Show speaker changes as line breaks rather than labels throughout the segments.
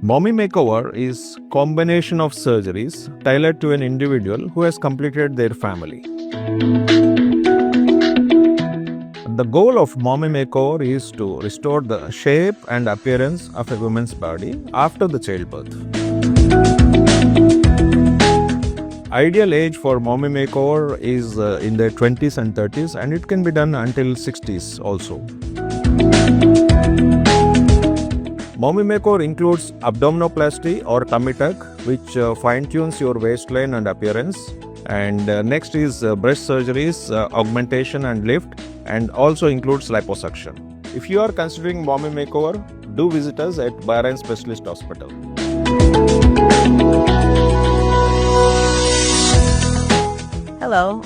Mommy Makeover is combination of surgeries tailored to an individual who has completed their family. The goal of Mommy Makeover is to restore the shape and appearance of a woman's body after the childbirth. Ideal age for Mommy Makeover is in their 20s and 30s, and it can be done until 60s also. Mommy Makeover includes abdominoplasty or tummy tuck, which fine-tunes your waistline and appearance. And next is breast surgeries, augmentation and lift, and also includes liposuction. If you are considering Mommy Makeover, do visit us at Bahrain Specialist Hospital.
Hello,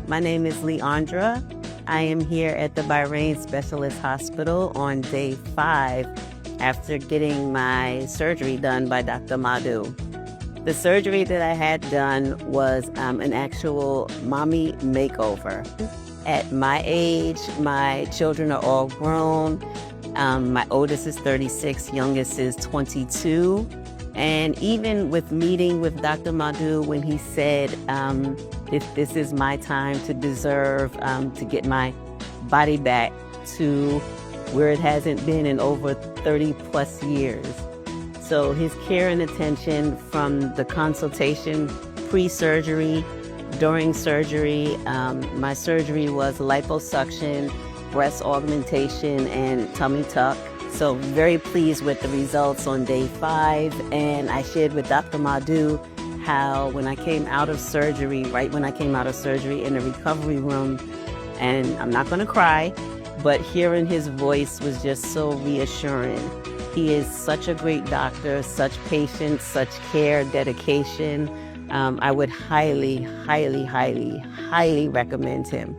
my name is Leandra. I am here at the Bahrain Specialist Hospital on day 5 after getting my surgery done by Dr. Madhu. The surgery that I had done was an actual mommy makeover. At my age, my children are all grown. My oldest is 36, youngest is 22. And even with meeting with Dr. Madhu, when he said, this is my time to deserve, to get my body back to where it hasn't been in over 30 plus years. So his care and attention from the consultation, pre-surgery, during surgery, my surgery was liposuction, breast augmentation, and tummy tuck. So very pleased with the results on day 5. And I shared with Dr. Madhu how when I came out of surgery, right when I came out of surgery in the recovery room, and I'm not gonna cry, but hearing his voice was just so reassuring. He is such a great doctor, such patience, such care, dedication. I would highly, highly, highly, highly recommend him.